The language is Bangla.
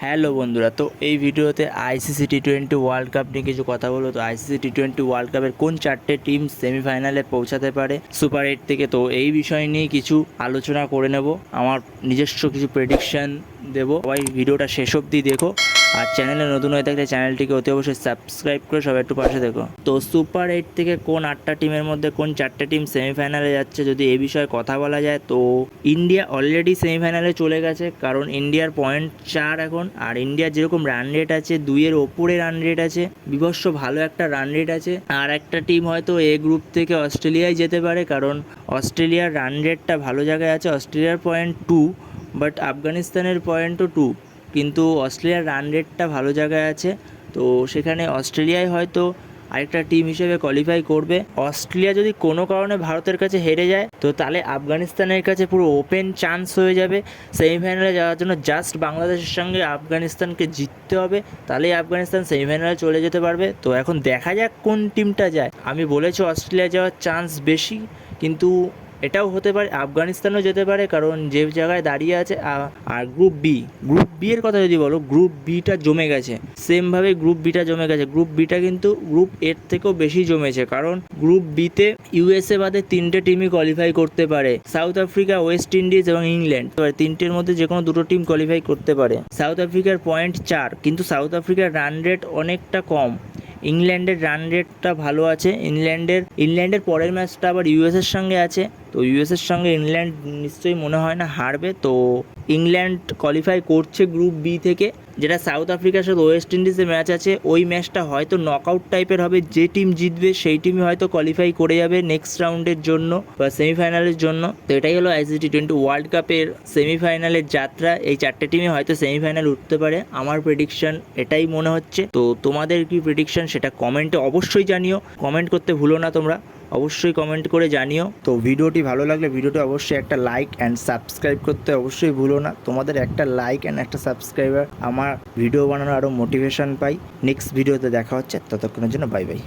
হ্যালো বন্ধুরা, তো এই ভিডিওতে আইসিসি টি-20 ওয়ার্ল্ড কাপ নিয়ে কিছু কথা বলবো। তো আইসিসি টি-20 ওয়ার্ল্ড কাপের কোন চারটে টিম সেমিফাইনালে পৌঁছাতে পারে সুপার 8 থেকে, তো এই বিষয় নিয়ে কিছু আলোচনা করে নেব। আমার নিজস্ব কিছু প্রেডিকশান দেবো। সবাই ভিডিওটা শেষ অবধি দেখো, আর চ্যানেলে নতুন হয়ে থাকলে চ্যানেলটিকে অতি অবশ্যই সাবস্ক্রাইব করে সবাই একটু পাশে দেখো। তো সুপার 8 থেকে কোন 8টা টিমের মধ্যে কোন চারটে টিম সেমিফাইনালে যাচ্ছে যদি এই বিষয়ে কথা বলা যায়, তো ইন্ডিয়া অলরেডি সেমিফাইনালে চলে গেছে, কারণ ইন্ডিয়ার পয়েন্ট 4 এখন। আর ইন্ডিয়ার যেরকম রান রেট আছে, 2-এর ওপরে রান রেট আছে, বিভৎস ভালো একটা রান রেট আছে। আর একটা টিম হয়তো এ গ্রুপ থেকে অস্ট্রেলিয়ায় যেতে পারে, কারণ অস্ট্রেলিয়ার রান রেটটা ভালো জায়গায় আছে। অস্ট্রেলিয়ার পয়েন্ট 2, বাট আফগানিস্তানের পয়েন্টও 2, কিন্তু অস্ট্রেলিয়ার রান রেটটা ভালো জায়গায় আছে। তো সেখানে অস্ট্রেলিয়ায় হয়তো আরেকটা টিম হিসেবে কোয়ালিফাই করবে। অস্ট্রেলিয়া যদি কোনো কারণে ভারতের কাছে হেরে যায়, তো তাহলে আফগানিস্তানের কাছে পুরো ওপেন চান্স হয়ে যাবে সেমিফাইনালে যাওয়ার জন্য। জাস্ট বাংলাদেশের সঙ্গে আফগানিস্তানকে জিততে হবে, তাহলেই আফগানিস্তান সেমিফাইনালে চলে যেতে পারবে। তো এখন দেখা যাক কোন টিমটা যায়। আমি বলেছি অস্ট্রেলিয়া যাওয়ার চান্স বেশি, কিন্তু এটাও হতে পারে আফগানিস্তানও যেতে পারে, কারণ যে জায়গায় দাঁড়িয়ে আছে। আর গ্রুপ বি এর কথা যদি বলো, গ্রুপ বিটা জমে গেছে, সেমভাবে গ্রুপ বিটা জমে গেছে। গ্রুপ বিটা কিন্তু গ্রুপ এর থেকেও বেশি জমেছে, কারণ গ্রুপ বিতে ইউএসএ বাদে 3টে টিমই কোয়ালিফাই করতে পারে। সাউথ আফ্রিকা, ওয়েস্ট ইন্ডিজ এবং ইংল্যান্ড। 3টের মধ্যে যে কোনো 2টো টিম কোয়ালিফাই করতে পারে। সাউথ আফ্রিকার পয়েন্ট 4, কিন্তু সাউথ আফ্রিকার রান রেট অনেকটা কম। ইংল্যান্ডের রান রেটটা ভালো আছে। ইংল্যান্ডের পরের ম্যাচটা আবার ইউএসের সঙ্গে আছে, তো ইউএসের সঙ্গে ইংল্যান্ড নিশ্চয়ই মনে হয় না হারবে। তো ইংল্যান্ড কোয়ালিফাই করছে গ্রুপ বি থেকে। যেটা সাউথ আফ্রিকার সাথে ওয়েস্ট ইন্ডিজের ম্যাচ আছে, ওই ম্যাচটা হয়তো নকআউট টাইপের হবে। যে টিম জিতবে সেই টিমই হয়তো কোয়ালিফাই করে যাবে নেক্সট রাউন্ডের জন্য বা সেমিফাইনালের জন্য। তো এটাই হলো আইসিসি টি-20 ওয়ার্ল্ড কাপের সেমিফাইনালের যাত্রা। এই চারটে টিমই হয়তো সেমিফাইনাল উঠতে পারে, আমার প্রেডিকশন এটাই মনে হচ্ছে। তো তোমাদের কি প্রেডিকশন সেটা কমেন্টে অবশ্যই জানিও। কমেন্ট করতে ভুলো না তোমরা, অবশ্যই কমেন্ট করে জানিও। তো ভিডিওটি ভালো লাগলে ভিডিওটি অবশ্যই একটা লাইক অ্যান্ড সাবস্ক্রাইব করতে অবশ্যই ভুলো না। তোমাদের একটা লাইক অ্যান্ড একটা সাবস্ক্রাইবার আমার ভিডিও বানানোর আরও মোটিভেশন পাই। নেক্সট ভিডিওতে দেখা হচ্ছে, ততক্ষণের জন্য বাই বাই।